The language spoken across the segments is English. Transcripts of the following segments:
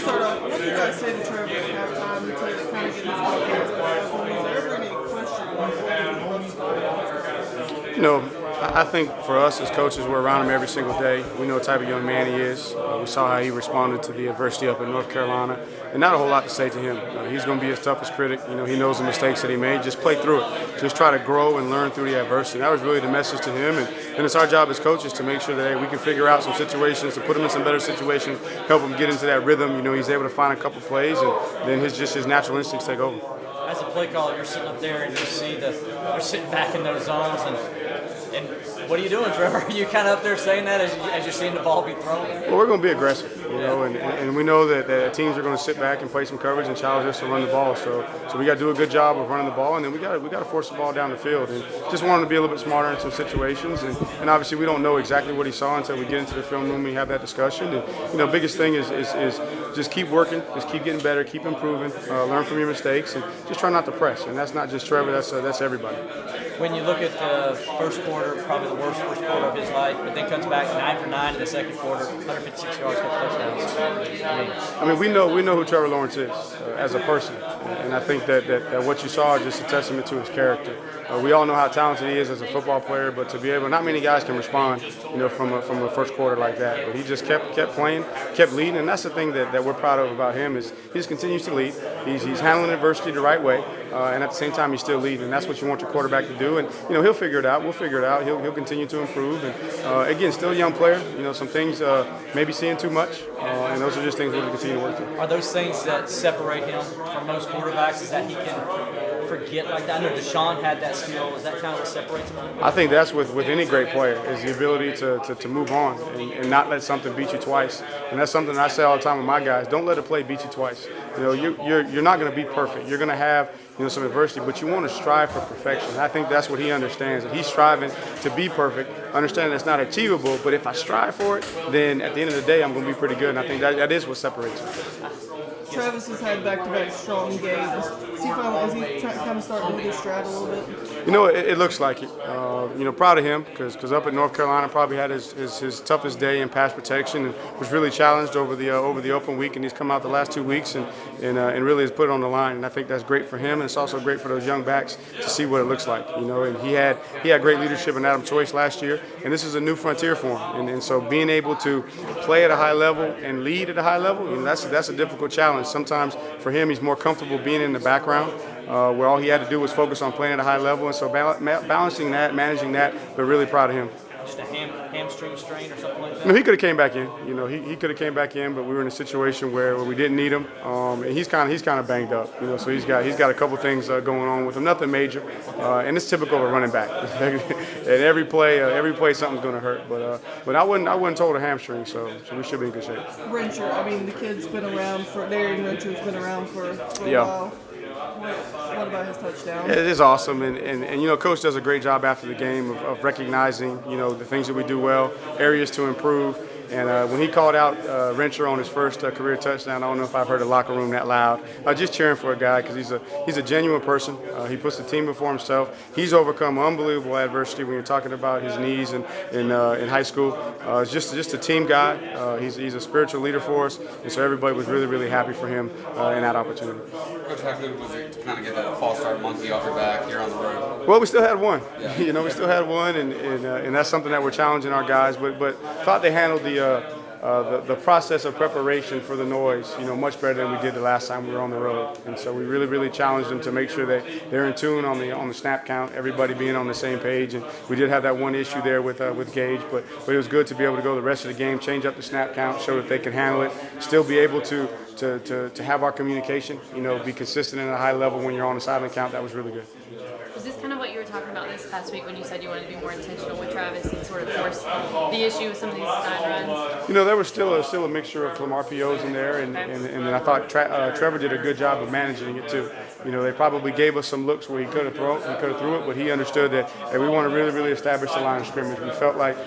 start off, what do you guys say to Trevor at halftime to kind of get his confidence back? Was there ever any question of the start? You know, I think for us as coaches, we're around him every single day. We know what type of young man he is. We saw how he responded to the adversity up in North Carolina, and not a whole lot to say to him. He's going to be his toughest critic. You know, he knows the mistakes that he made. Just play through it. Just try to grow and learn through the adversity. That was really the message to him, and it's our job as coaches to make sure that hey, we can figure out some situations, to put him in some better situations, help him get into that rhythm. You know, he's able to find a couple plays, and then his natural instincts take over. As a play caller, you're sitting up there and you see they're sitting back in those zones, and what are you doing, Trevor? Are you kind of up there saying that as you're seeing the ball be thrown? Well, we're going to be aggressive, you know, and we know that teams are going to sit back and play some coverage and challenge us to run the ball. So we got to do a good job of running the ball, and then we got to force the ball down the field. And just want him to be a little bit smarter in some situations. And obviously, we don't know exactly what he saw until we get into the film room and we have that discussion. And you know, biggest thing is just keep working, just keep getting better, keep improving, learn from your mistakes, and just try not to press. And that's not just Trevor; that's everybody. When you look at the first quarter, probably the worst first quarter of his life, but then comes back 9 for 9 in the second quarter, 156 yards, couple touchdowns. I mean, we know who Trevor Lawrence is as a person, and I think that what you saw is just a testament to his character. We all know how talented he is as a football player, but to be able, not many guys can respond, you know, from a first quarter like that. But he just kept playing, kept leading, and that's the thing that we're proud of about him is he just continues to lead. He's handling adversity the right way, and at the same time he's still leading. And that's what you want your quarterback to do. And you know, he'll figure it out. We'll figure it out. He'll continue to improve. And again, still a young player. You know, some things maybe seeing too much, and those are just things we're going to continue to work through. Are those things that separate him from most quarterbacks? Is that he can forget like that? I know Deshaun had that skill. Is that kind of what separates him? I think that's with any great player is the ability to move on and not let something beat you twice. And that's something I say all the time with my guys. Don't let a play beat you twice. You know, you're not going to be perfect. You're going to have some adversity, but you want to strive for perfection. I think that's what he understands. That he's striving to be perfect, understanding it's not achievable. But if I strive for it, then at the end of the day, I'm going to be pretty good. And I think that is what separates him. Travis has had back-to-back strong games. Is he kind of starting to hit his stride a little bit? You know, it looks like it. You know, proud of him because up in North Carolina probably had his toughest day in pass protection and was really challenged over the open week, and he's come out the last 2 weeks and really has put it on the line. And I think that's great for him, and it's also great for those young backs to see what it looks like. You know, and he had great leadership in Adam Choice last year, and this is a new frontier for him. And so being able to play at a high level and lead at a high level, you know, that's a difficult challenge. Sometimes for him, he's more comfortable being in the background, where all he had to do was focus on playing at a high level. And so balancing that, managing that, but really proud of him. Just a hamstring strain or something like that? No, he could have came back in. You know, he could have came back in, but we were in a situation where we didn't need him. And he's kind of banged up. You know, so he's got a couple things going on with him, nothing major. And it's typical of a running back. At every play something's going to hurt. But I wouldn't told a hamstring, so we should be in good shape. Rencher, I mean, the kid's been around Darian Rencher's been around for a while. What about his touchdown? It is awesome, and you know, Coach does a great job after the game of recognizing, you know, the things that we do well, areas to improve. And when he called out Rencher on his first career touchdown, I don't know if I've heard the locker room that loud. Just cheering for a guy because he's a genuine person. He puts the team before himself. He's overcome unbelievable adversity when you're talking about his knees in high school. He's just a team guy. He's a spiritual leader for us, and so everybody was really, really happy for him in that opportunity. Coach, how good was it to kind of get that false start monkey off your back here on the road? Well, we still had one. Yeah. You know, we still had one, and that's something that we're challenging our guys. But thought they handled the process of preparation for the noise, you know, much better than we did the last time we were on the road. And so we really, really challenged them to make sure that they're in tune on the snap count, everybody being on the same page. And we did have that one issue there with Gage, but it was good to be able to go the rest of the game, change up the snap count, show that they can handle it, still be able to have our communication, you know, be consistent at a high level when you're on the silent count. That was really good. Was this kind of what you were talking about this past week when you said you wanted to be more intentional with Travis and sort of force the issue with some of these design runs? You know, there was still a mixture of some RPOs in there, and then I thought Trevor did a good job of managing it too. You know, they probably gave us some looks where he could have threw it, but he understood that we want to really, really establish the line of scrimmage. We felt like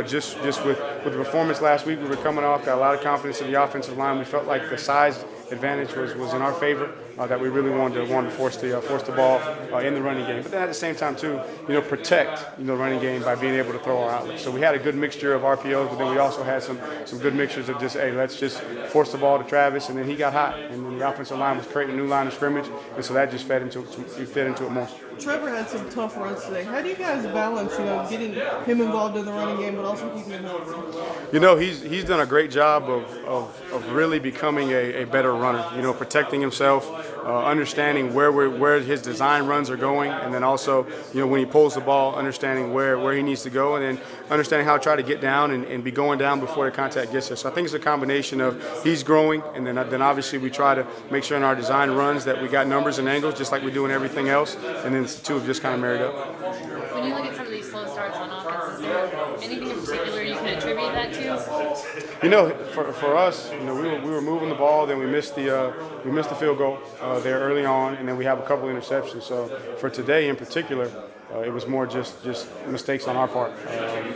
just with the performance last week, we were coming off, got a lot of confidence in the offensive line. We felt like the size advantage was in our favor, that we really wanted to force the ball in the running game. But then at the same time too, you know, protect the running game by being able to throw our outlets. So we had a good mixture of RPOs, but then we also had some good mixtures of just, hey, let's just force the ball to Travis, and then he got hot, and then the offensive line was creating a new line of scrimmage, and so that just fed into it more. Trevor had some tough runs today. How do you guys balance, getting him involved in the running game, but also keeping him healthy? He's done a great job of really becoming a better runner. Protecting himself, understanding where his design runs are going, and then also when he pulls the ball, understanding where he needs to go, and then understanding how to try to get down and be going down before the contact gets there. So I think it's a combination of he's growing, and then obviously we try to make sure in our design runs that we got numbers and angles just like we do in everything else, and then the two have just kind of married up. When you look at some of these slow starts on offense, is there anything in particular you can attribute that to? For us, we were moving the ball, then we missed the field goal there early on, and then we have a couple interceptions. So for today in particular, it was more just mistakes on our part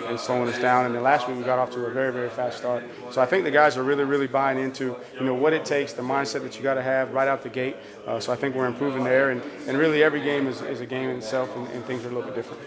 and slowing us down. And then last week we got off to a very, very fast start. So I think the guys are really, really buying into what it takes, the mindset that you got to have right out the gate. So I think we're improving there, and really every game is a game in itself, and things are a little bit different.